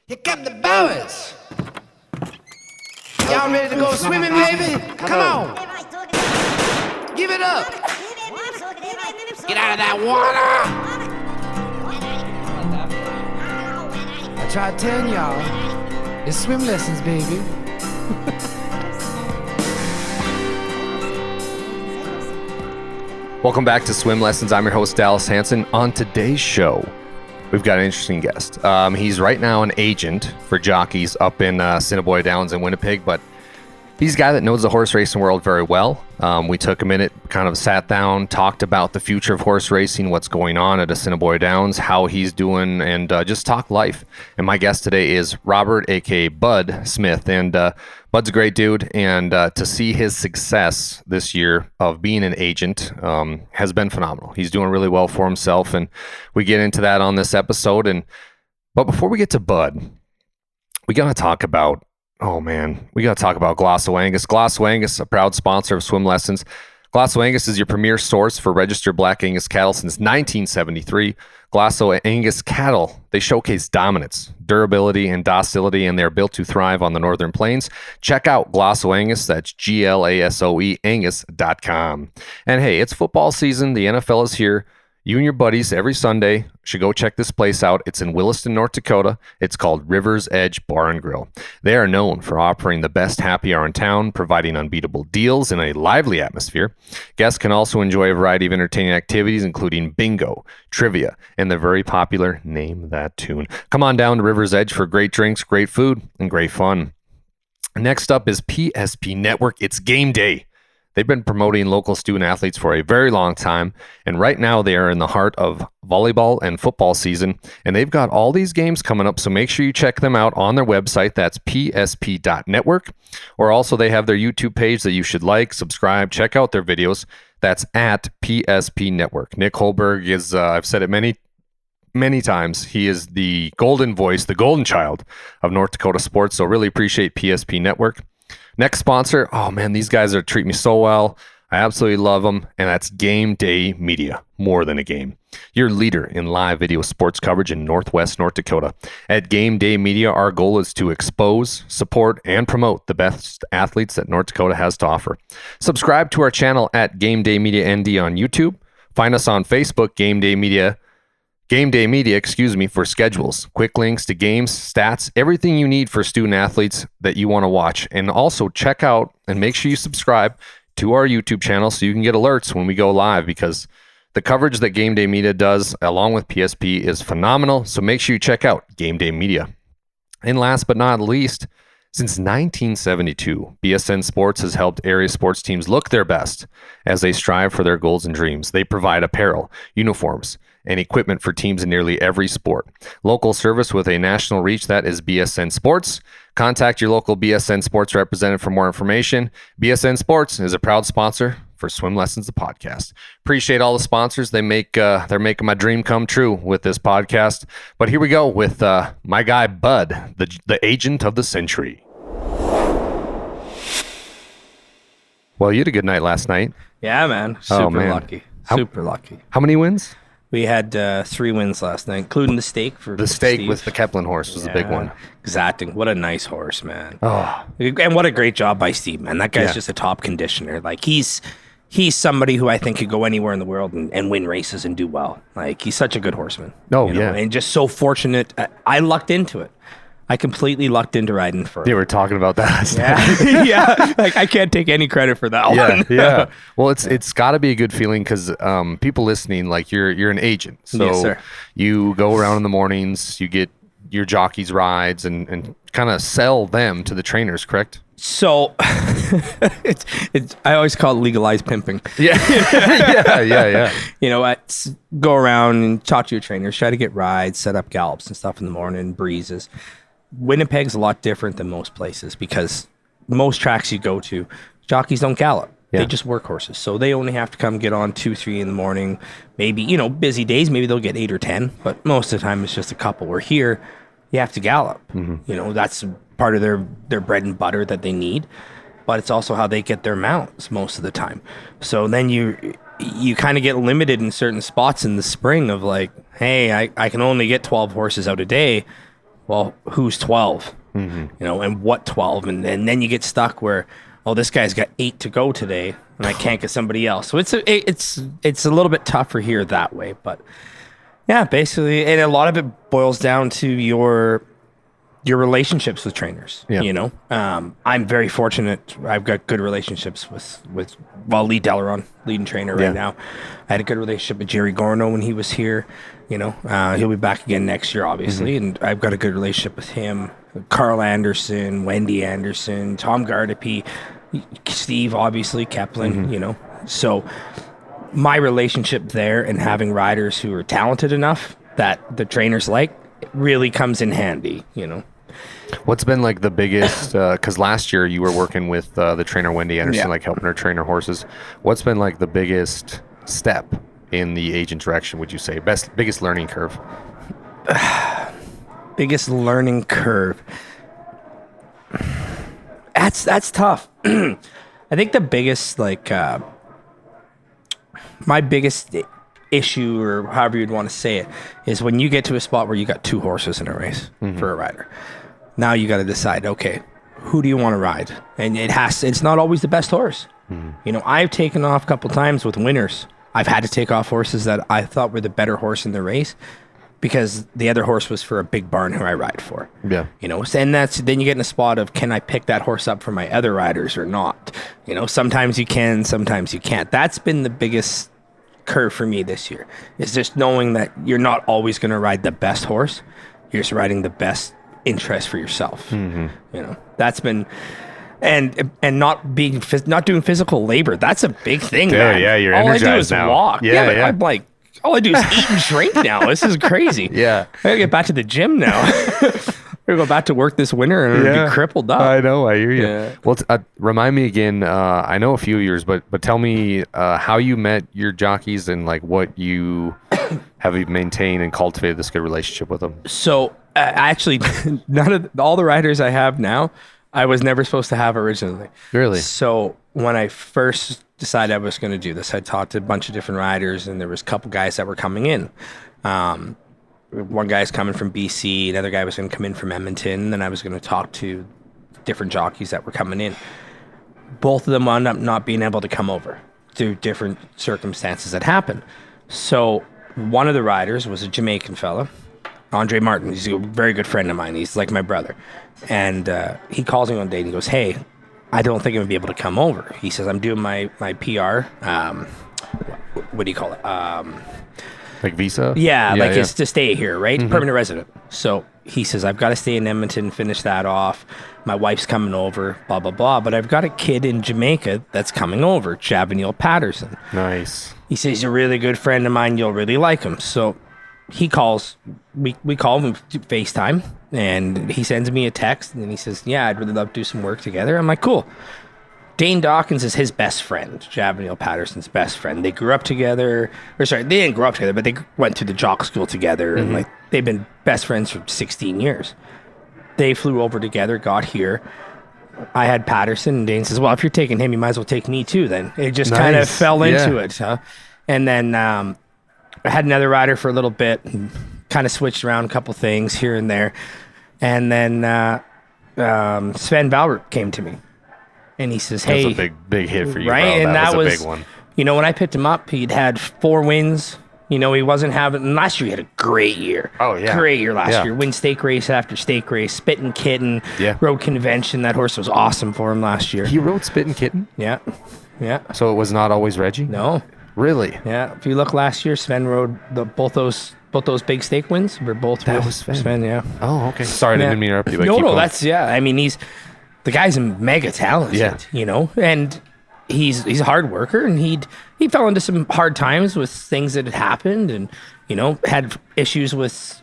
Here come the boys. Y'all ready to go swimming, baby? Come on. Give it up. Get out of that water. I tried telling y'all, it's swim lessons, baby. Welcome back to Swim Lessons. I'm your host, Dallas Hanson. On today's show, we've got an interesting guest. He's right now an agent for jockeys up in Assiniboia Downs in Winnipeg, but he's a guy that knows the horse racing world very well. We took a minute, kind of sat down, talked about the future of horse racing, what's going on at Assiniboia Downs, how he's doing, and just talk life. And my guest today is Robert, a.k.a. Bud Smith. And Bud's a great dude, and to see his success this year of being an agent has been phenomenal. He's doing really well for himself, and we get into that on this episode. But before we get to Bud, we got to talk about Glosso Angus. Glosso Angus, a proud sponsor of Swim Lessons. Glosso Angus is your premier source for registered Black Angus cattle since 1973. Glosso Angus cattle, they showcase dominance, durability, and docility, and they're built to thrive on the northern plains. Check out Glosso Angus, that's Glasoe Angus.com. And hey, it's football season. The NFL is here. You and your buddies every Sunday should go check this place out. It's in Williston, North Dakota. It's called River's Edge Bar and Grill. They are known for offering the best happy hour in town, providing unbeatable deals in a lively atmosphere. Guests can also enjoy a variety of entertaining activities, including bingo, trivia, and the very popular Name That Tune. Come on down to River's Edge for great drinks, great food, and great fun. Next up is PSP Network. It's game day. They've been promoting local student athletes for a very long time, and right now they are in the heart of volleyball and football season, and they've got all these games coming up, so make sure you check them out on their website. That's psp.network, or also they have their YouTube page that you should like, subscribe, check out their videos. That's at PSP Network. Nick Holberg is, I've said it many times, he is the golden voice, the golden child of North Dakota sports, so really appreciate PSP Network. Next sponsor, oh man, these guys are treating me so well. I absolutely love them, and that's Game Day Media, more than a game. Your leader in live video sports coverage in Northwest North Dakota. At Game Day Media, our goal is to expose, support, and promote the best athletes that North Dakota has to offer. Subscribe to our channel at Game Day Media ND on YouTube. Find us on Facebook, Game Day Media, for schedules, quick links to games, stats, everything you need for student athletes that you want to watch. And also check out and make sure you subscribe to our YouTube channel so you can get alerts when we go live, because the coverage that Game Day Media does along with PSP is phenomenal. So make sure you check out Game Day Media. And last but not least, since 1972, BSN Sports has helped area sports teams look their best as they strive for their goals and dreams. They provide apparel, uniforms, and equipment for teams in nearly every sport. Local service with a national reach, that is BSN Sports. Contact your local BSN Sports representative for more information. BSN Sports is a proud sponsor for Swim Lessons, the podcast. Appreciate all the sponsors. They're making my dream come true with this podcast. But here we go with my guy, Bud, the agent of the century. Well, you had a good night last night. Yeah, man. Super lucky. Super lucky. How many wins? We had 3 wins last night, including the steak. The steak with the Kepler horse was a big one. Exacting. What a nice horse, man. Oh. And what a great job by Steve, man. That guy's just a top conditioner. Like, he's somebody who I think could go anywhere in the world and win races and do well. Like, he's such a good horseman. Oh, you know? And just so fortunate. I lucked into it. I completely lucked into riding for him. They were talking about that. Yeah. Like, I can't take any credit for that one. Yeah. Well, it's got to be a good feeling because people listening, like you're an agent. So yes, sir. You go around in the mornings, you get your jockeys rides and kind of sell them to the trainers, correct? So it's I always call it legalized pimping. Yeah. Yeah. You know what? Go around and talk to your trainers, try to get rides, set up gallops and stuff in the morning, breezes. Winnipeg's a lot different than most places because most tracks you go to, jockeys don't gallop. Yeah. They just work horses. So they only have to come get on 2-3 in the morning. Maybe, busy days, maybe they'll get 8 or 10, but most of the time it's just a couple. We're here, you have to gallop. Mm-hmm. That's part of their bread and butter that they need, but it's also how they get their mounts most of the time. So then you kind of get limited in certain spots in the spring of like, hey, I can only get 12 horses out a day. well, who's 12? You know, and what 12? And then you get stuck where, oh, this guy's got 8 to go today, and I can't get somebody else. So it's a little bit tougher here that way. But yeah, basically, and a lot of it boils down to your relationships with trainers. Yeah. You know, I'm very fortunate. I've got good relationships with Lee Delaron, leading trainer right now. I had a good relationship with Jerry Gorno when he was here. You know, he'll be back again next year, obviously, and I've got a good relationship with him. Carl Anderson, Wendy Anderson, Tom Gardapi, Steve, obviously, Keplin. You know, so my relationship there and having riders who are talented enough that the trainers like really comes in handy. You know. What's been like the biggest, because last year you were working with the trainer Wendy Anderson, Yeah. like helping her train her horses. What's been like the biggest step in the age interaction, would you say? Biggest learning curve? Biggest learning curve. That's tough. I think the biggest, like, my biggest issue, or however you'd want to say it, is when you get to a spot where you got 2 horses in a race for a rider. Now you got to decide, okay, who do you want to ride? And it's not always the best horse. You know, I've taken off a couple times with winners. I've had to take off horses that I thought were the better horse in the race because the other horse was for a big barn who I ride for. Yeah. You know, and then you get in a spot of, can I pick that horse up for my other riders or not? You know, sometimes you can, sometimes you can't. That's been the biggest curve for me this year, is just knowing that you're not always going to ride the best horse. You're just riding the best interest for yourself. You know, that's been, and not doing physical labor. That's a big thing, man. Yeah, you're all energized I do is now. walk. Yeah, But yeah. I'm like, all I do is eat and drink now. This is crazy. Yeah. I gotta get back to the gym now. We're gonna go back to work this winter and be crippled up. I know, I hear you. Yeah. Well, remind me again, I know a few of yours, but tell me how you met your jockeys and like what you have maintained and cultivated this good relationship with them. So actually, all the riders I have now, I was never supposed to have originally. Really? So when I first decided I was going to do this, I talked to a bunch of different riders, and there was a couple guys that were coming in. One guy's coming from BC, another guy was going to come in from Edmonton, and then I was going to talk to different jockeys that were coming in. Both of them wound up not being able to come over through different circumstances that happened. So one of the riders was a Jamaican fella, Andre Martin. He's a very good friend of mine. He's like my brother. And he calls me one day and he goes, "Hey, I don't think I'm going to be able to come over." He says, "I'm doing my PR. What do you call it? Like visa? Yeah, it's to stay here, right? Permanent resident." So he says, "I've got to stay in Edmonton, finish that off. My wife's coming over, blah, blah, blah. But I've got a kid in Jamaica that's coming over, Javaniel Patterson." Nice. He says, "He's a really good friend of mine. You'll really like him." So he calls, we call him FaceTime, and he sends me a text, and he says, "Yeah, I'd really love to do some work together." I'm like, "Cool." Dane Dawkins is his best friend, Javaniel Patterson's best friend. They grew up together, they didn't grow up together, but they went to the jock school together, and like they've been best friends for 16 years. They flew over together, got here. I had Patterson, and Dane says, "Well, if you're taking him, you might as well take me too then." It just kind of Nice. fell into Yeah. it. Huh? And then I had another rider for a little bit, and kind of switched around a couple things here and there. And then Sven Valbert came to me, and he says, "Hey," That's a big hit for you, right? bro. And that was a big one. You know, when I picked him up, he'd had 4 wins. You know, he wasn't having. And last year, he had a great year. Oh, yeah. Great year last Yeah. year. Win stake race after stake race, Spittin' Kitten, Yeah. Road Convention. That horse was awesome for him last year. He rode Spittin' Kitten, Yeah. Yeah. so it was not always Reggie? No. Really? Yeah. If you look last year, Sven rode both those big stake wins were both That with was Sven. Sven. Yeah. Oh, okay. Sorry, I Yeah. didn't mean to interrupt you. But No, keep no, going. that's I mean, the guy's mega talented. Yeah. You know, and he's a hard worker, and he fell into some hard times with things that had happened, and you know, had issues with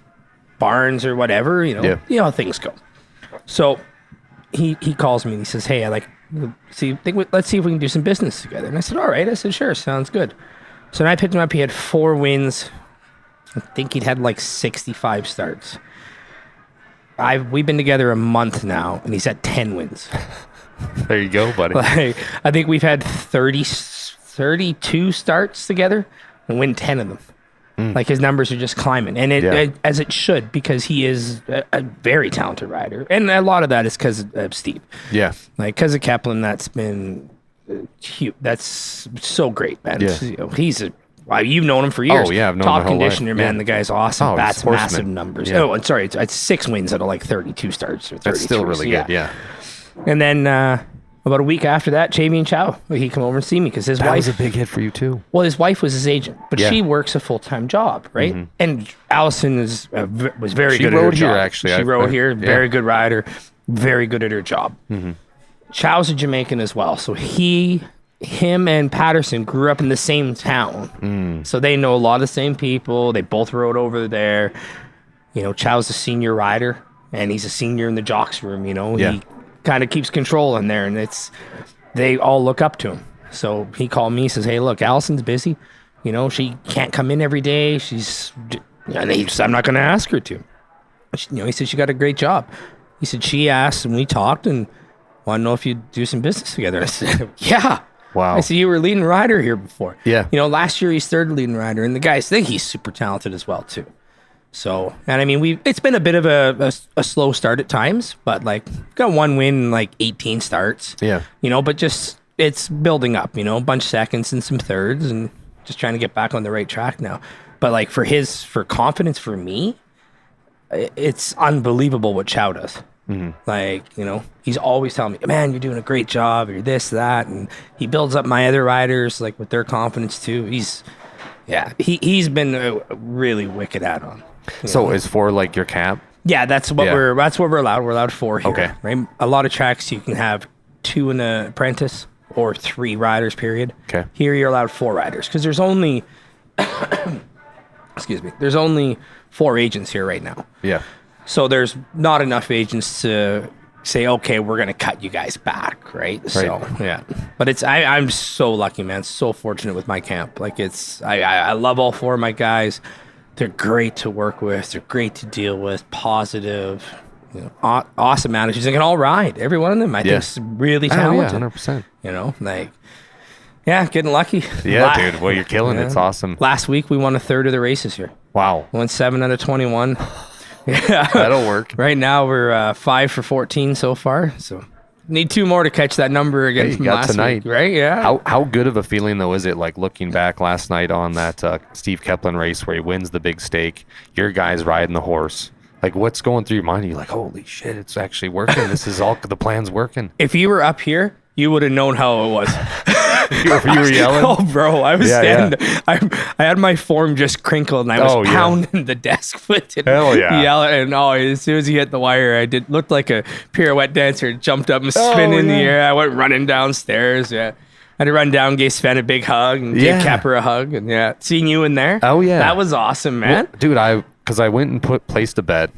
barns or whatever. You know, Yeah. you know how things go. So he calls me and he says, "Hey, let's see if we can do some business together." And I said, "All right." I said, "Sure, sounds good." So then I picked him up. He had 4 wins. I think he'd had like 65 starts. We've been together a month now, and he's at 10 wins. There you go, buddy. Like, I think we've had 32 starts together and win 10 of them. Like his numbers are just climbing, and as it should, because he is a very talented rider, and a lot of that is because of Steve. Yeah. Like because of Kaplan, that's been cute. That's so great, man. Yeah. You know, he's a you've known him for years. Oh yeah, I've known top him my whole conditioner, life. man. Yeah. The guy's awesome. Oh, That's he's a horseman. massive numbers. Yeah. Oh, and sorry, it's 6 wins out of like 32 starts or 33. That's still really good. Yeah. And then about a week after that, Chavian Chow, he come over and see me because his That wife was a big hit for you too. well, his wife was his agent, but Yeah. she works a full-time job, right? And Allison was very She good at her rode here, job. actually. She rode here, yeah. very good rider, very good at her job. Chow's a Jamaican as well, so him and Patterson grew up in the same town, so they know a lot of the same people. They both rode over there. You know, Chow's a senior rider, and he's a senior in the jocks room. You know, Yeah. he kind of keeps control in there, and they all look up to him. So he called me, says, "Hey, look, Allison's busy. You know, she can't come in every day. I'm not going to ask her to. He said she got a great job. He said she asked, and we talked, and want to know if you'd do some business together." I said, "Yeah." Wow. I said, "You were leading rider here before." Yeah. You know, last year he's third leading rider, and the guys think he's super talented as well too. So, and I mean, it's been a bit of a slow start at times, but like got one win in like 18 starts. Yeah. You know, but just it's building up. You know, a bunch of seconds and some thirds, and just trying to get back on the right track now. But like for confidence for me, it's unbelievable what Chow does. Like, you know, he's always telling me, "Man, you're doing a great job, or this, that," and he builds up my other riders like with their confidence too. He's been really wicked at him. So is 4 like your cap? Yeah, that's what we're allowed. We're allowed 4 here. Okay. Right. A lot of tracks you can have 2 in an apprentice or 3 riders. Period. Okay. Here you're allowed 4 riders because there's only, there's only 4 agents here right now. Yeah. So there's not enough agents to say, okay, we're gonna cut you guys back, right? So yeah, but I'm so lucky, man. So fortunate with my camp. Like I love all 4 of my guys. They're great to work with. They're great to deal with. Positive, you know, awesome attitudes. They can all ride. Every one of them, I think, is really talented. Oh, yeah, 100%. You know, like yeah, getting lucky. Yeah, dude. Well, you're killing it. It's awesome. Last week we won a third of the races here. Wow. Won 7 out of 21. Yeah, That'll work. Right now we're 5 for 14 so far. So need 2 more to catch that number again Hey, from you got last tonight. week, right? Yeah. How good of a feeling though is it like looking back last night on that Steve Kaplan race where he wins the big stake? Your guy's riding the horse. Like what's going through your mind? You're like, holy shit, it's actually working. This is all the plan's working. If you were up here, you would have known how it was. You were yelling. Oh, bro, I was Yeah, standing. I had my form just crinkled, and I was pounding the desk with it. Hell yeah. Yelling, and as soon as he hit the wire, I looked like a pirouette dancer. Jumped up and spin in the air. I went running downstairs. Yeah. I had to run down, gave Sven a big hug, and gave Capper a hug, and seeing you in there. Oh yeah, that was awesome, man. Well, dude, because I went and placed a bet.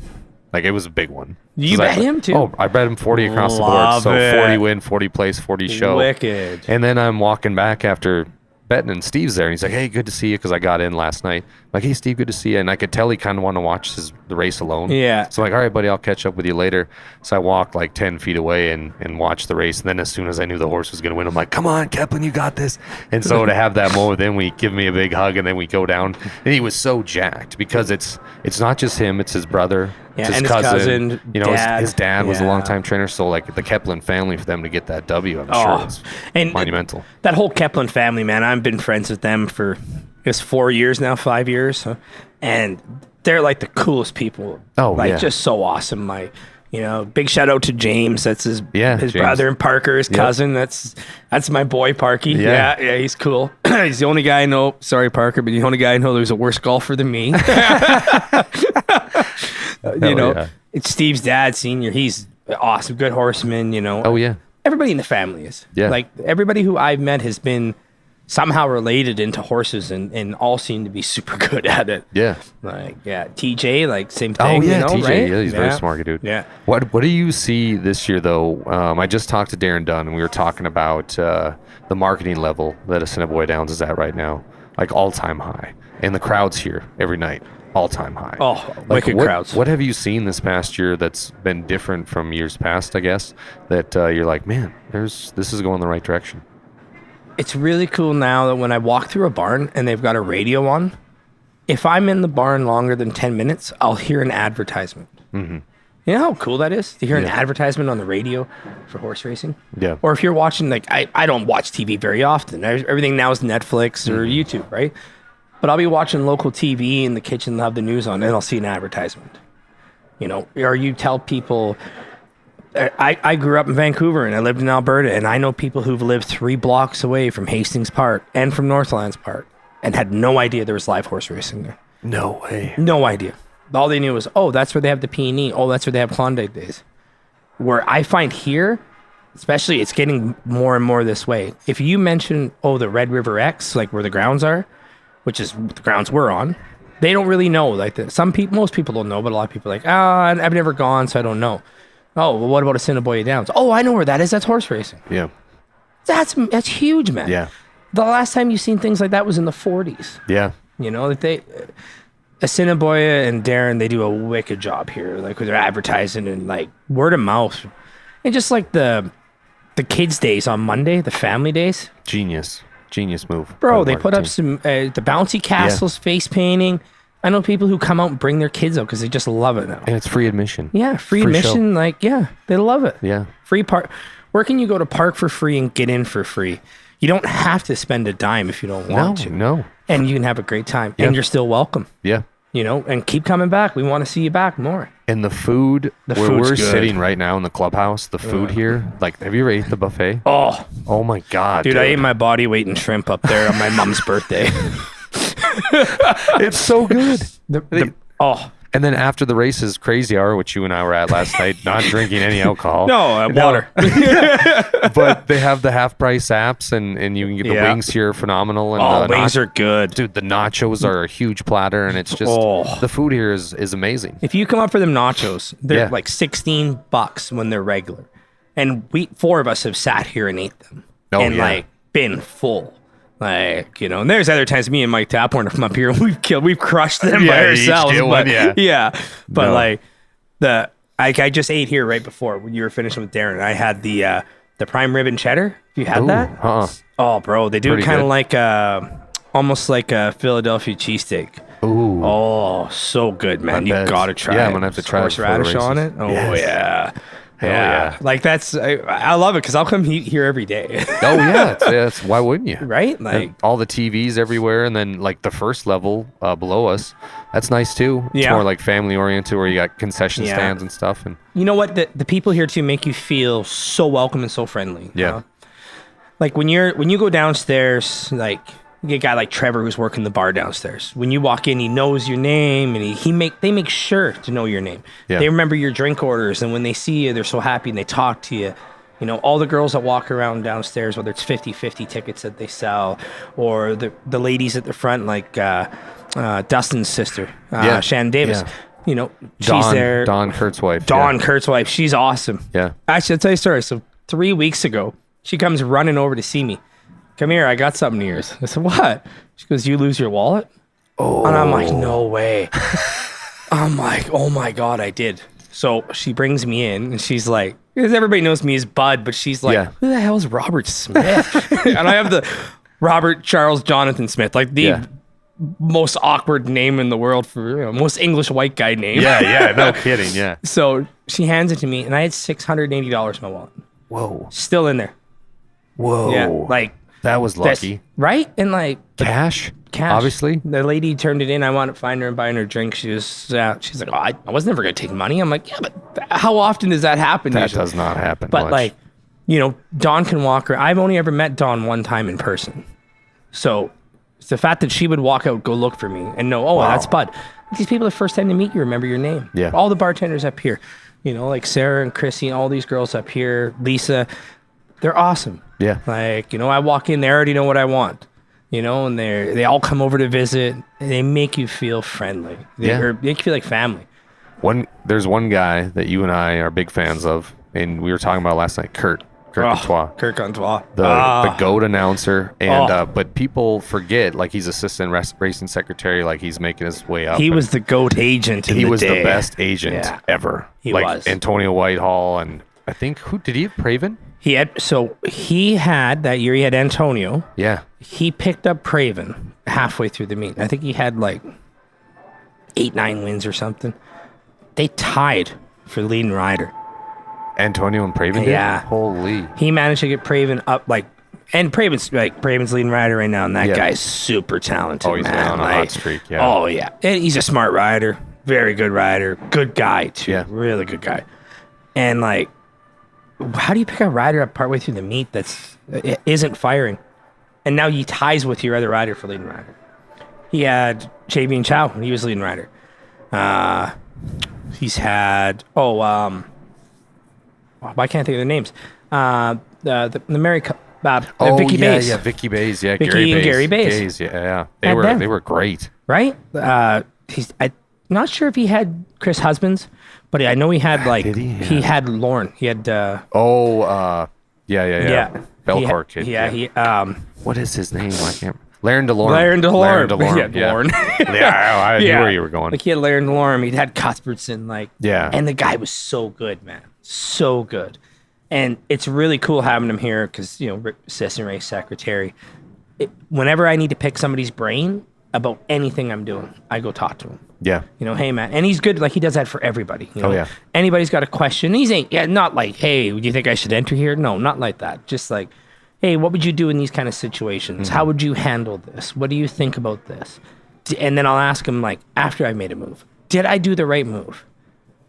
Like it was a big one. You bet him too? Oh, I bet him 40 across Love the board. So it. 40 win, 40 place, 40 show. Wicked. And then I'm walking back after betting, and Steve's there, and he's like, "Hey, good to see you," because I got in last night. I'm like, "Hey, Steve, good to see you." And I could tell he kind of wanted to watch the race alone. Yeah. So I'm like, "All right, buddy, I'll catch up with you later." So I walked like 10 feet away and watched the race. And then as soon as I knew the horse was going to win, I'm like, "Come on, Kaplan, you got this." And so to have that moment, then we give me a big hug, and then we go down. And he was so jacked because it's not just him, it's his brother. Yeah, It's and his cousin, you know, dad. his dad was a Yeah. longtime trainer, so like the Kaplan family, for them to get that W, I'm sure it's and monumental. That whole Kaplan family, man, I've been friends with them for I guess 4 years now, 5 years, and they're like the coolest people. Oh, like yeah. just so awesome. Big shout out to James. That's his James. brother, and Parker, his cousin. That's my boy, Parky. Yeah. Yeah, he's cool. He's the only guy I know. Sorry, Parker, but the only guy I know who's a worse golfer than me. Yeah. It's Steve's dad, senior. He's awesome, good horseman. Oh yeah. Everybody in the family is. Yeah. Like everybody who I've met has been somehow related into horses and all seem to be super good at it. Yeah. Like, yeah, TJ, like same Oh thing. yeah, TJ. right? Yeah, he's very smart, dude. Yeah. What do you see this year though? I just talked to Darren Dunn, and we were talking about the marketing level that Assiniboia Downs is at right now, like all time high, and the crowds here every night, all time high. Oh, like wicked crowds. What have you seen this past year that's been different from years past? I guess that you're like, man, this is going the right direction. It's really cool now that when I walk through a barn and they've got a radio on, if I'm in the barn longer than 10 minutes, I'll hear an advertisement. Mm-hmm. You know how cool that is to hear an Yeah. advertisement on the radio for horse racing? Yeah. Or if you're watching, like, I don't watch TV very often. Everything now is Netflix or YouTube, right? But I'll be watching local TV in the kitchen, they'll have the news on, and I'll see an advertisement. You know, or you tell people, I grew up in Vancouver and I lived in Alberta, and I know people who've lived 3 blocks away from Hastings Park and from Northlands Park and had no idea there was live horse racing there. No way. No idea. All they knew was, oh, that's where they have the P&E. Oh, that's where they have Klondike days. Where I find here, especially, it's getting more and more this way. If you mention, oh, the Red River X, like where the grounds are, which is the grounds we're on, they don't really know. Like most people don't know, but a lot of people are like, I've never gone, so I don't know. Oh, well, what about Assiniboia Downs? Oh, I know where that is. That's horse racing. Yeah. That's huge, man. Yeah. The last time you seen things like that was in the 40s. Yeah. You know, that Assiniboia and Darren, they do a wicked job here, like with their advertising and like word of mouth, and just like the kids' days on Monday, the family days. Genius move. Bro, they put up some the bouncy castles, face painting. I know people who come out and bring their kids out because they just love it now. And it's free admission. Yeah, free Free admission. show. Like, yeah, they love it. Yeah. Free park. Where can you go to park for free and get in for free? You don't have to spend a dime if you don't want to. No. And you can have a great time. Yeah. And you're still welcome. Yeah. You know, and keep coming back. We want to see you back more. And the food, where food's we're good. sitting right now in the clubhouse, the food here, like, have you ever ate the buffet? Oh, Oh my God. dude, I ate my body weight in shrimp up there on my mom's birthday. It's so good. Oh, And then after the races, Crazy Hour, which you and I were at last night, not drinking any alcohol. no, water. But they have the half price apps, and you can get the Yeah. wings here, phenomenal. And Oh, the wings are good. dude, the nachos are a huge platter, and it's just Oh. the food here is amazing. If you come up for them nachos, they're Yeah. like $16 when they're regular. And 4 of us have sat here and ate them. Oh, and yeah. like been full. Like, you know, and there's other times me and Mike Taphorn have come up here and we've crushed them by Yeah, you each ourselves. get one, But yeah. But No. like I just ate here right before when you were finishing with Darren. I had the prime rib and cheddar. Have you had Ooh, that? Oh, bro, they do Pretty it kind of good. like almost like a Philadelphia cheesesteak. Ooh. Oh, so good, man. You bet. gotta try Yeah, it. I'm gonna have to try it before the horseradish on races. it. Oh, Yes. yeah. Hell yeah. Like that's, I love it because I'll come eat here every day. Oh yeah, it's why wouldn't you? Right? Like, And all the TVs everywhere, and then like the first level below us, that's nice too. It's Yeah. more like family oriented, where you got concession Yeah. stands and stuff. And you know what? The people here too make you feel so welcome and so friendly. Yeah. Like when you go downstairs, like you get a guy like Trevor who's working the bar downstairs. When you walk in, he knows your name, and they make sure to know your name. Yeah. They remember your drink orders, and when they see you, they're so happy and they talk to you. You know, all the girls that walk around downstairs, whether it's 50-50 tickets that they sell, or the ladies at the front, like Dustin's sister, Yeah. Shannon Davis. Yeah. You know, she's there. Don Kurt's wife. Dawn, Kurt's wife. She's awesome. Yeah. Actually, I'll tell you a story. So 3 weeks ago, she comes running over to see me. Come here, I got something to yours. I said, what? She goes, you lose your wallet? Oh. And I'm like, no way. I'm like, oh my God, I did. So she brings me in and she's like, because everybody knows me as Bud, but she's like, Yeah. who the hell is Robert Smith? And I have the Robert Charles Jonathan Smith, like the Yeah. most awkward name in the world for most English white guy name. Yeah, no kidding. Yeah. So she hands it to me and I had $680 in my wallet. Whoa. Still in there. Whoa. Yeah. Like, that was that's- lucky. right? And like Cash. Obviously. the lady turned it in. I wanted to find her and buy her a drink. She's like, oh, I was never going to take money. I'm like, yeah, but how often does that happen? That usually? does not happen. But much. like, you know, Dawn can walk her. I've only ever met Dawn one time in person. So it's the fact that she would walk out, go look for me and know, oh, that's Bud. These people, the first time they meet you, remember your name. Yeah. All the bartenders up here, you know, like Sarah and Chrissy, all these girls up here, Lisa, they're awesome. Yeah. Like, you know, I walk in, they already know what I want, you know, and they all come over to visit. And they make you feel friendly. Or make you feel like family. There's one guy that you and I are big fans of, and we were talking about last night, Kurt Courtois. Kirk Courtois. The GOAT announcer, and Oh. but people forget, like, he's assistant racing secretary, like he's making his way up. He and was the GOAT agent in he the was day. the best agent Yeah. ever. He like was. Antonio Whitehall, and I think who did he have? Praven? He had that year, he had Antonio. Yeah. He picked up Craven halfway through the meet. I think he had like 8-9 wins or something. They tied for leading rider. Antonio and Praven did? Yeah. Holy. He managed to get Praven up and Praven's leading rider right now, and that Yeah. guy's super talented. Oh, he's man. on a hot streak, yeah. Oh yeah, and he's a smart rider, very good rider, good guy too. Yeah. Really good guy. And like, how do you pick a rider up partway through the meet isn't firing, and now he ties with your other rider for leading rider? He had Javian Chow when he was leading rider. He's had why can't I think of the names? The Mary Vicky Bays. Yeah, Vicky Bays. Yeah, Vicky and Gary Bays. Yeah. And They were great. Right? I'm not sure if he had Chris Husbands, but I know he had Did he? he had Lauren. He had Yeah. yeah. Belcourt kid. He What is his name? I can't. Laren DeLorme. Laren DeLorme. Yeah. Lauren. Yeah, I knew where you were going. Like he had Laren DeLorme. He'd had Cuthbertson. Yeah. And the guy was so good, man. So good. And it's really cool having him here because, Rick Sisson-Ray's secretary. Whenever I need to pick somebody's brain about anything I'm doing, I go talk to him. Yeah. Hey, man. And he's good. Like, he does that for everybody. Oh, yeah. Anybody's got a question. Not like, hey, do you think I should enter here? No, not like that. Just like, hey, what would you do in these kind of situations? Mm-hmm. How would you handle this? What do you think about this? And then I'll ask him, like, after I made a move, did I do the right move?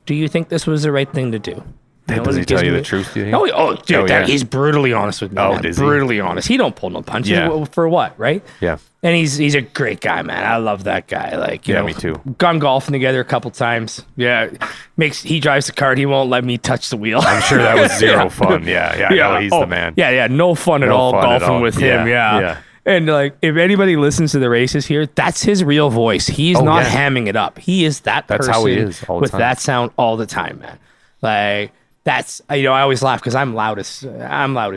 Do you think this was the right thing to do? Does he tell you the truth? Do you think? Dude, yeah. he's brutally honest with me. Oh, man. does he? Brutally honest. He don't pull no punches. Yeah. For what, right? Yeah. And he's a great guy, man. I love that guy. Like, Yeah, me too. Gone golfing together a couple times. Yeah, he drives the cart. He won't let me touch the wheel. I'm sure that was zero fun. Yeah. No, he's the man. Yeah. No fun at all golfing with him. Yeah. And like, if anybody listens to the races here, that's his real voice. He's not hamming it up. He is that's person how he is all the with time. that sound all the time, man. Like, that's, I always laugh because I'm loud as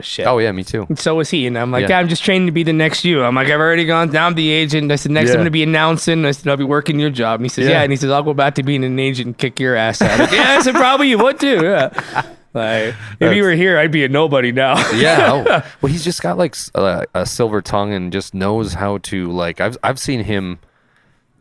shit. Oh, yeah, me too. And so is he. And I'm like, Yeah. I'm just training to be the next you. I'm like, I've already gone down the agent. I said, next I'm going to be announcing. I said, I'll be working your job. And he says, yeah. And he says, I'll go back to being an agent and kick your ass out. Like, yeah, I said, probably you would too. Yeah. Like, if you were here, I'd be a nobody now. Yeah. Well, he's just got like a silver tongue and just knows how to, like, I've seen him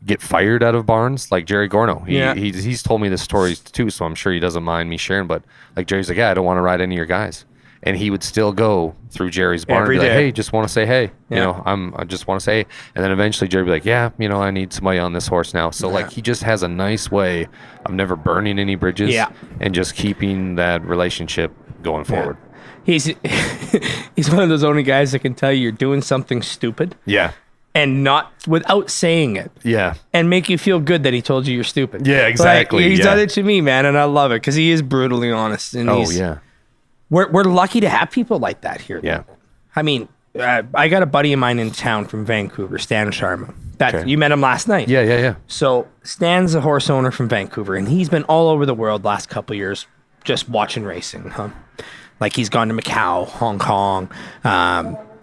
get fired out of barns, like Jerry Gorno. He's told me this story too, so I'm sure he doesn't mind me sharing. But like Jerry's like, yeah, I don't want to ride any of your guys, and he would still go through Jerry's barn Every and be like, day. hey, just want to say hey, Yeah. I just want to say, and then eventually Jerry would be like, yeah, I need somebody on this horse now. So like he just has a nice way of never burning any bridges, and just keeping that relationship going forward. He's one of those only guys that can tell you you're doing something stupid. Yeah. And not without saying it. Yeah. And make you feel good that he told you you're stupid. Yeah, exactly. Like, he's Yeah. done it to me, man, and I love it because he is brutally honest. And we're lucky to have people like that here. Yeah. I mean, I got a buddy of mine in town from Vancouver, Stan Sharma. You met him last night. Yeah. So Stan's a horse owner from Vancouver, and he's been all over the world last couple of years just watching racing. Like he's gone to Macau, Hong Kong.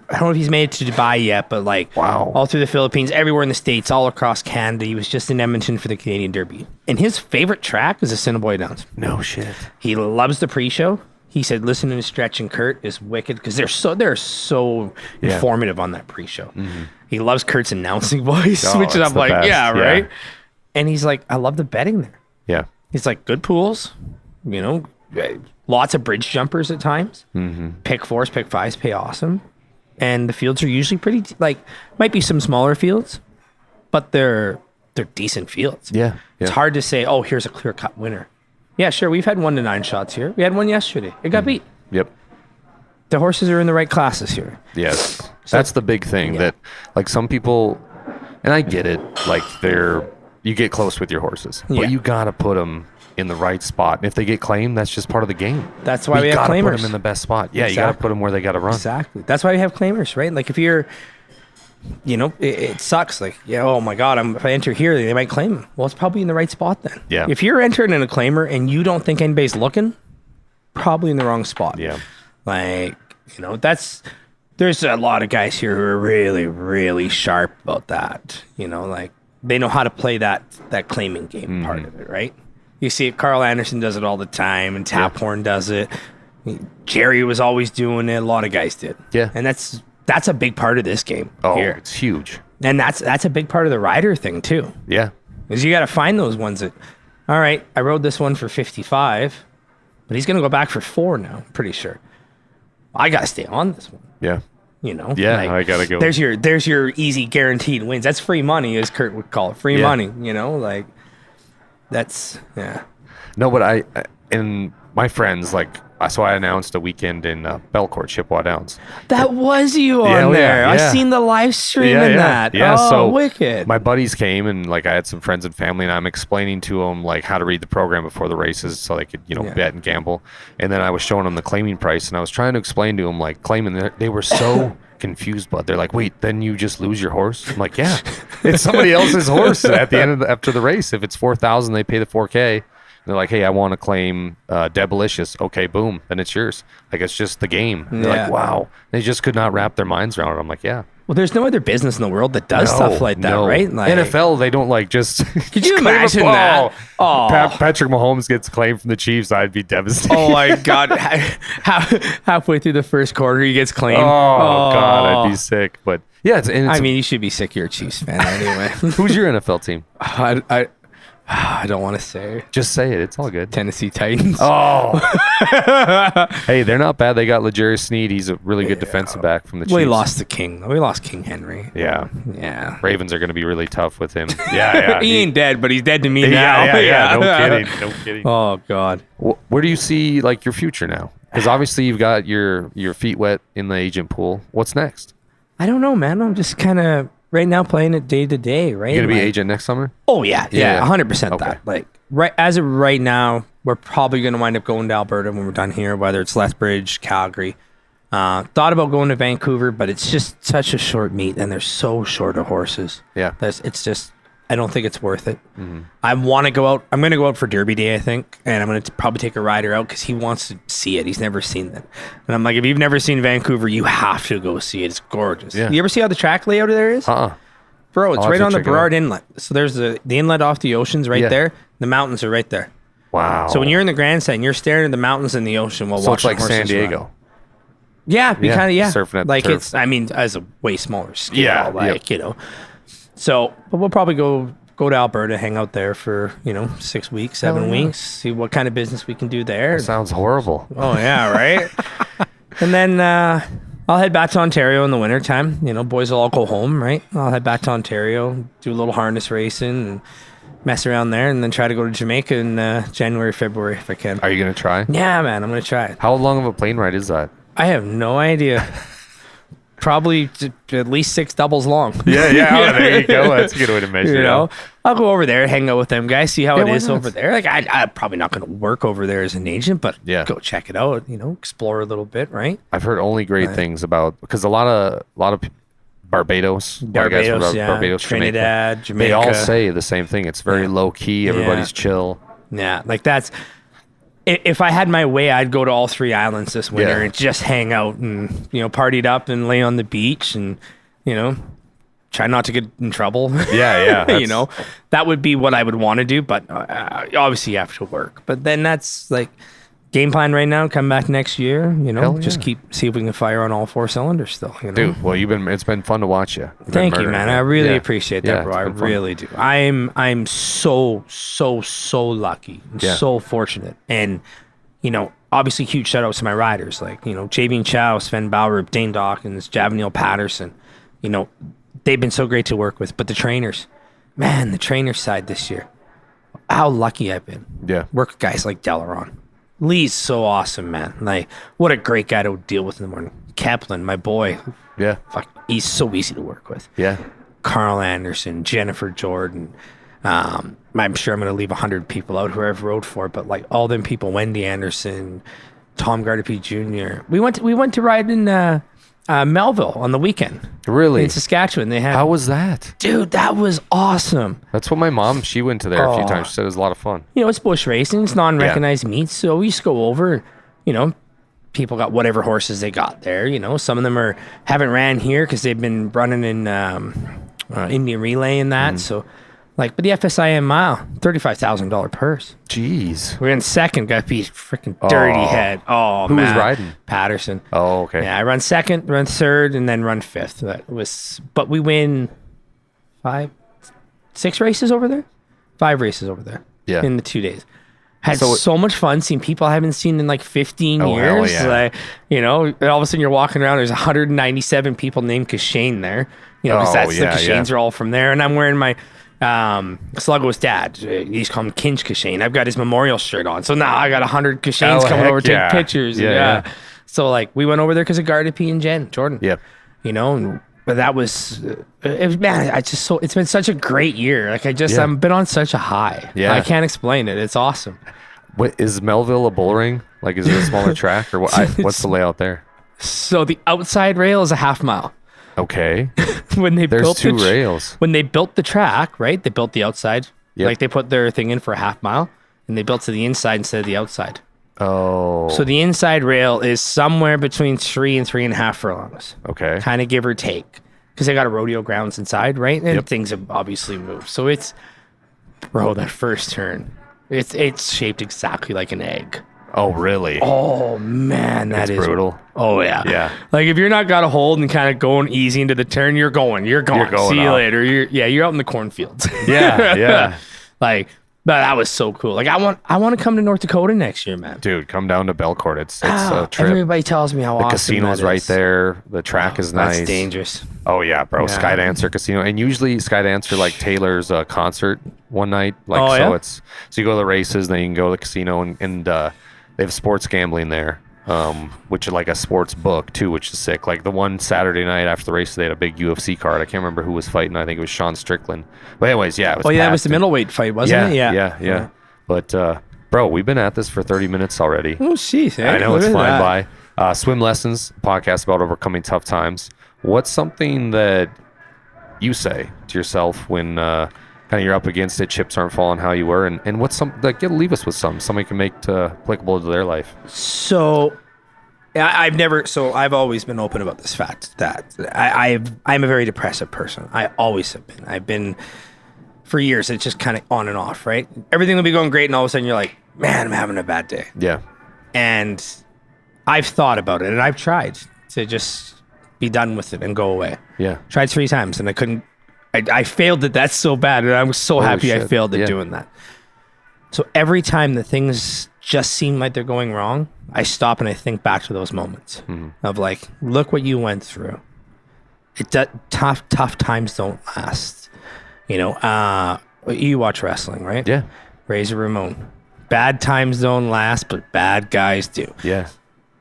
I don't know if he's made it to Dubai yet, but like all through the Philippines, everywhere in the States, all across Canada. He was just in Edmonton for the Canadian Derby. And his favorite track is the Assiniboia Downs. No shit. He loves the pre-show. He said listening to Stretch and Kurt is wicked because they're so informative on that pre-show. Mm-hmm. He loves Kurt's announcing voice, which is I'm like, best. yeah, right. And he's like, I love the betting there. Yeah. He's like, good pools, lots of bridge jumpers at times. Mm-hmm. Pick 4s, pick 5s pay awesome. And the fields are usually pretty, might be some smaller fields, but they're decent fields. Yeah. It's hard to say, oh, here's a clear-cut winner. Yeah, sure, we've had 1 to 9 shots here. We had one yesterday. It got beat. Yep. The horses are in the right classes here. Yes. That's the big thing that, like, some people, and I get it, like, you get close with your horses, but you got to put them in the right spot. And if they get claimed, that's just part of the game. That's why we have gotta claimers. put them in the best spot. Yeah, you got to put them where they got to run. Exactly. That's why we have claimers, right? Like if you're, it sucks. Like, oh my God, if I enter here, they might claim him. Well, it's probably in the right spot then. Yeah. If you're entering in a claimer and you don't think anybody's looking, probably in the wrong spot. Yeah. Like, there's a lot of guys here who are really, really sharp about that. Like they know how to play that claiming game part of it, right? You see it, Carl Anderson does it all the time, and Taphorn does it. Jerry was always doing it. A lot of guys did. Yeah. And that's a big part of this game. Oh, here. it's huge. And that's a big part of the rider thing too. Yeah. Because you got to find those ones that, all right, I rode this one for 55, but he's going to go back for 4 now, I'm pretty sure. I got to stay on this one. Yeah. You know? Yeah, like, I got to go. There's your easy guaranteed wins. That's free money, as Kurt would call it. Free money, you know? Like, that's, yeah. No, but and my friends, like, so I announced a weekend in Belcourt, Chippewa Downs. That was you on there. I seen the live stream in that. Yeah, oh, so wicked. My buddies came, and like I had some friends and family, and I'm explaining to them like how to read the program before the races, so they could bet and gamble. And then I was showing them the claiming price, and I was trying to explain to them like claiming. They were so confused, but they're like, "Wait, then you just lose your horse?" I'm like, "Yeah, it's somebody else's horse at the end of after the race. If it's 4,000, they pay the 4K." They're like, "Hey, I want to claim Debilicious." Okay, boom, then it's yours. Like, it's just the game. They're like, "Wow." They just could not wrap their minds around it. I'm like, "Yeah." Well, there's no other business in the world that does stuff like that, right? Like, NFL, they don't like just. Could you imagine that? Oh, Patrick Mahomes gets claimed from the Chiefs. I'd be devastated. Oh my God! Halfway through the first quarter, he gets claimed. Oh God, I'd be sick. But yeah, I mean, you should be sick. You're a Chiefs fan anyway. Who's your NFL team? I don't want to say. Just say it. It's all good. Tennessee Titans. Oh. Hey, they're not bad. They got L'Jarius Sneed. He's a really good defensive back from the Chiefs. We lost the King. We lost King Henry. Yeah. Yeah. Ravens are going to be really tough with him. Yeah. He ain't dead, but he's dead to me now. Yeah. No kidding. Oh, God. Where do you see like your future now? Because obviously you've got your feet wet in the agent pool. What's next? I don't know, man. I'm just kind of right now playing it day to day, right? You going to be agent next summer? Oh, yeah. 100% Okay. that. Like, as of right now, we're probably going to wind up going to Alberta when we're done here, whether it's Lethbridge, Calgary. Thought about going to Vancouver, but it's just such a short meet, and they're so short of horses. Yeah. It's just, I don't think it's worth it. Mm-hmm. I want to go out. I'm going to go out for Derby Day, I think, and I'm going to probably take a rider out because he wants to see it. He's never seen it. And I'm like, if you've never seen Vancouver, you have to go see it. It's gorgeous. Yeah. You ever see how the track layout there is? Bro, it's right on the Burrard Inlet. So there's the inlet off the ocean's right there. The mountains are right there. Wow. So when you're in the grandstand, you're staring at the mountains and the ocean while watching it's like San Diego. Run. Yeah, surfing at like the turf. it's. I mean, as a way smaller scale. You know. So, but we'll probably go to Alberta, hang out there for 6 weeks, 7 weeks, see what kind of business we can do there. That sounds horrible. Oh yeah, right. And then I'll head back to Ontario in the wintertime. Boys will all go home, right? I'll head back to Ontario, do a little harness racing and mess around there, and then try to go to Jamaica in January, February if I can. Are you going to try? Yeah, man, I'm going to try it. How long of a plane ride is that? I have no idea. Probably at least 6 doubles long. Yeah. There you go. That's a good way to measure it out. I'll go over there, hang out with them guys, see how it is over there. Like I'm probably not going to work over there as an agent, but go check it out. Explore a little bit, right? I've heard only great things about because a lot of Barbados, Barbados, Trinidad, Jamaica. They all say the same thing. It's very low key. Everybody's chill. Yeah, like that's. If I had my way, I'd go to all 3 islands this winter and just hang out and partied up and lay on the beach and try not to get in trouble. Yeah. That would be what I would want to do, but obviously you have to work. But then that's like game plan right now. Come back next year. Just see if we can fire on all 4 cylinders still. Dude, well, it's been fun to watch you. Thank you, man. I really appreciate that, bro. I really do. I'm so lucky and so fortunate. And obviously huge shout outs to my riders like Javian Chow, Sven Bauer, Dane Dawkins, Javanil Patterson. They've been so great to work with. But the trainers, man, the trainer side this year, how lucky I've been. Yeah, work with guys like Delaron. Lee's so awesome, man. Like, what a great guy to deal with in the morning. Kaplan, my boy. Yeah. Fuck, he's so easy to work with. Yeah. Carl Anderson, Jennifer Jordan. I'm sure I'm going to leave 100 people out who I've rode for, but like all them people, Wendy Anderson, Tom Gardapi Jr. We went to ride in Melville on the weekend. Really? In Saskatchewan. How was that? Dude, that was awesome. That's what my mom, she went to there a few times. She said it was a lot of fun. It's bush racing. It's non-recognized meets. So we just go over, people got whatever horses they got there. Some of them haven't ran here because they've been running in Indian Relay and that. So, but the FSIM mile, $35,000 purse. Jeez. We're in second, got beat freaking dirty head. Oh, Who man. was riding? Patterson. Oh, okay. Yeah, I run second, run third, and then run fifth. But we win 5, 6 races over there. 5 races over there. Yeah. In the 2 days. Had So- so much fun seeing people I haven't seen in like 15 Oh, hell years. yeah. Like, you know, and all of a sudden you're walking around, there's 197 people named Kashane there. You know, because Oh, that's yeah, the Kashanes yeah. are all from there. And I'm wearing my Sluggo's dad. He's called him Kinch Kashane. I've got his memorial shirt on. So now I got 100 Kashanes Oh, coming heck over to yeah. take pictures. Yeah, yeah. So like we went over there because of Garda P and Jordan. Yep. You know, but that was, it was, man, it's been such a great year. Like I've been on such a high. Yeah. I can't explain it. It's awesome. What, is Melville a bull ring? Like, is it a smaller track or what? What's the layout there? So the outside rail is a half mile. Okay. When they There's built two rails. when they built the track, right? They built the outside. Yep. Like they put their thing in for a half mile and they built to the inside instead of the outside. Oh. So the inside rail is somewhere between 3 and 3.5 furlongs, Okay. kind of give or take, because they got a rodeo grounds inside, right? And Yep. things have obviously moved. So it's, bro, that first turn, it's shaped exactly like an egg. Oh, really? Oh man, that is It's brutal. Oh yeah. Yeah. Like if you're not got a hold and kind of going easy into the turn, you're going. You're going See you off. later. You're out in the cornfields. Yeah, yeah. Like, but that was so cool. Like I want to come to North Dakota next year, man. Dude, come down to Belcourt. It's a trip. Everybody tells me how The awesome casino's that right is. there. The track is nice. That's dangerous. Oh yeah, bro. Yeah. Skydancer Casino, and usually Skydancer like Taylor's concert one night. Like Oh, so, yeah? so you go to the races, then you can go to the casino, and they have sports gambling there, which is like a sports book too, which is sick. Like the one Saturday night after the race, they had a big UFC card. I can't remember who was fighting. I think it was Sean Strickland. But anyways, yeah. It was Oh yeah, that was packed. the middleweight fight, wasn't it? Yeah. But bro, we've been at this for 30 minutes already. Oh jeez, I know it's look at flying that. by. Swim lessons, podcast about overcoming tough times. What's something that you say to yourself when kind of you're up against it, chips aren't falling how you were, and what's some like leave us with somebody can make applicable to their life? So, I've always been open about this fact that I'm a very depressive person. I always have been. I've been for years. It's just kind of on and off, right? Everything will be going great, and all of a sudden you're like, man, I'm having a bad day. Yeah, And I've thought about it, and I've tried to just be done with it and go away. yeah, Tried 3 times, and I couldn't. I failed at that so bad, and I was so Holy happy I shit. failed at Yeah. doing that. So every time the things just seem like they're going wrong, I stop and I think back to those moments of like, look what you went through. Tough times don't last. You know, you watch wrestling, right? yeah, Razor Ramon. Bad times don't last, but bad guys do. yeah,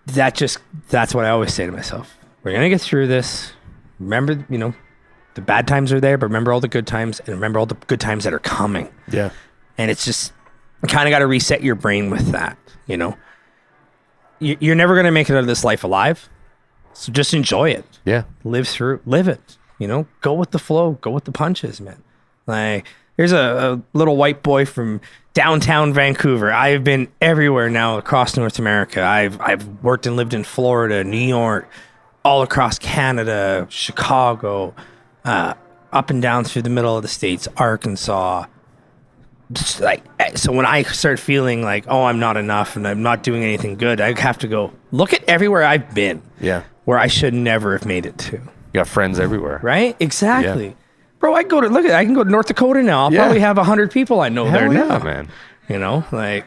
That's what I always say to myself. We're gonna get through this. Remember, you know, the bad times are there, but remember all the good times, and remember all the good times that are coming. yeah, And it's just, you kind of got to reset your brain with that, you know? You're never going to make it out of this life alive. So just enjoy it. yeah. Live it, you know? Go with the flow. Go with the punches, man. Like, there's a little white boy from downtown Vancouver. I've been everywhere now across North America. I've worked and lived in Florida, New York, all across Canada, Chicago, up and down through the middle of the states, Arkansas. Just like, so when I start feeling like, oh, I'm not enough and I'm not doing anything good, I have to go look at everywhere I've been Yeah. where I should never have made it to. You got friends everywhere. Right? Exactly. Bro, I can go to North Dakota now. I'll Yeah. probably have 100 people I know there Hell now. yeah, man. You know, like,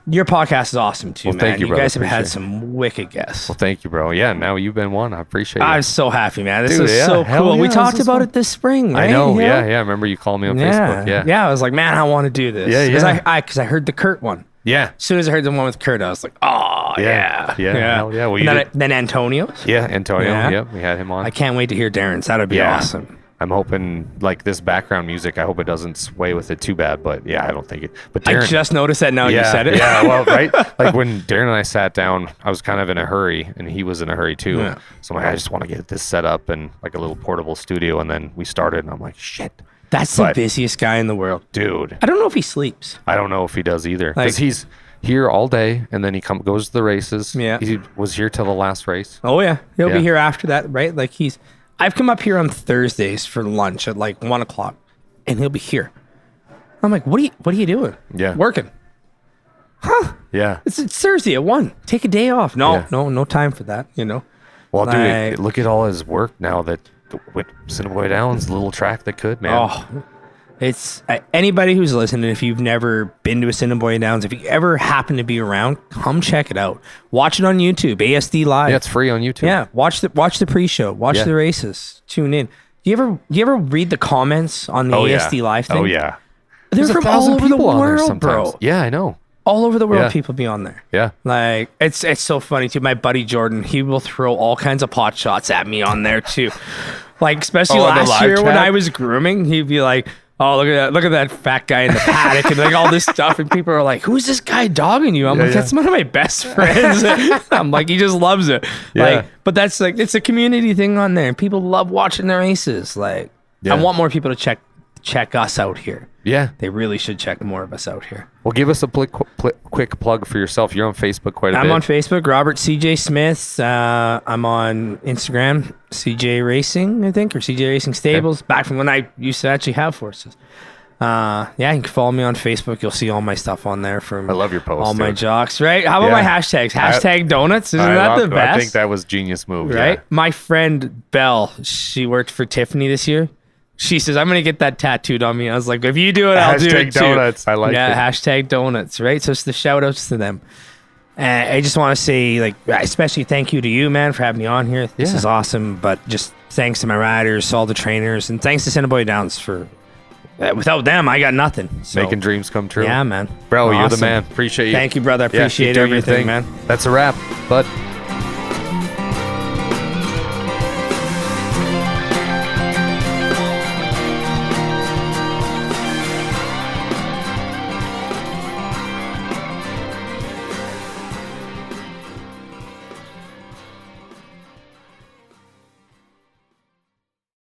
your podcast is awesome too, Well, man. thank you, you brother. guys have had Appreciate some wicked guests. Well, thank you, bro. Yeah, now you've been one. I appreciate it. I'm so happy, man. This Dude, is yeah, so hell cool. yeah, We this talked is about fun. it this spring, right? I know. You Yeah. I remember you calling me on Facebook. Yeah. Yeah. I was like, man, I want to do this. Yeah, yeah. Because I heard the Kurt one. Yeah. As soon as I heard the one with Kurt, I was like, oh, Yeah. yeah. Yeah, hell yeah. Well, you And did- then Antonio's. Yeah, Antonio. Yeah. Yep, we had him on. I can't wait to hear Darren's. That would be Yeah. awesome. I'm hoping like this background music. I hope it doesn't sway with it too bad. But yeah, I don't think it. But I Darren, just noticed that now yeah, you said it. yeah. Well, right. Like when Darren and I sat down, I was kind of in a hurry, and he was in a hurry too. Yeah. So I'm like, I just want to get this set up and like a little portable studio. And then we started, and I'm like, shit, That's the But- busiest guy in the world. dude. I don't know if he sleeps. I don't know if he does either because Like- he's here all day, and then he goes to the races. Yeah. He was here till the last race. Oh yeah, he'll Yeah. be here after that, right? Like I've come up here on Thursdays for lunch at like 1:00, and he'll be here. I'm like, what are you doing? Yeah. Working. Yeah. It's Thursday at 1. Take a day off. No, Yeah. no time for that. You know. Well, Like- dude, look at all his work now that with Cinnamon Allen's little track that could, man. Oh, It's anybody who's listening. If you've never been to a Assiniboia Downs, if you ever happen to be around, come check it out. Watch it on YouTube, ASD Live. Yeah, it's free on YouTube. Yeah, watch the pre-show, watch the races, tune in. Do you ever read the comments on the ASD Live thing? Oh yeah, They're from all over the world, bro. Yeah, I know. All over the world, Yeah. people be on there. Yeah. Like it's so funny too. My buddy Jordan, he will throw all kinds of pot shots at me on there too. Like especially Oh, on the last live year when chat? I was grooming, he'd be like, "Oh, look at that fat guy in the paddock," and like all this stuff, and people are like, "Who's this guy dogging you?" I'm like, yeah. "That's one of my best friends." I'm like, he just loves it. Yeah. Like, but that's like it's a community thing on there. People love watching the races. Like, Yeah. I want more people to check us out here. Yeah. They really should check more of us out here. Well, give us a quick plug for yourself. You're on Facebook quite a bit. I'm on Facebook, Robert CJ Smith. I'm on Instagram, CJ Racing, I think, or CJ Racing Stables. Back from when I used to actually have horses. Yeah, you can follow me on Facebook. You'll see all my stuff on there from I love your posts, all my dude. jocks, right? How about my Yeah. hashtags? Hashtag donuts. Isn't that the best? I think that was genius move. right? Yeah. My friend Belle, she worked for Tiffany this year. She says, I'm going to get that tattooed on me. I was like, if you do it, I'll do Hashtag it too. donuts. I like yeah, it. hashtag donuts, right? So it's the shout outs to them. And I just want to say, like, especially thank you to you, man, for having me on here. This Yeah. is awesome. But just thanks to my riders, all the trainers, and thanks to Assiniboia Downs for, without them, I got nothing. So, Making dreams come true. yeah, man. Bro, you're the Awesome. man. Appreciate you. Thank you, brother. I Yeah, keep appreciate doing your everything, thing. man. That's a wrap, bud.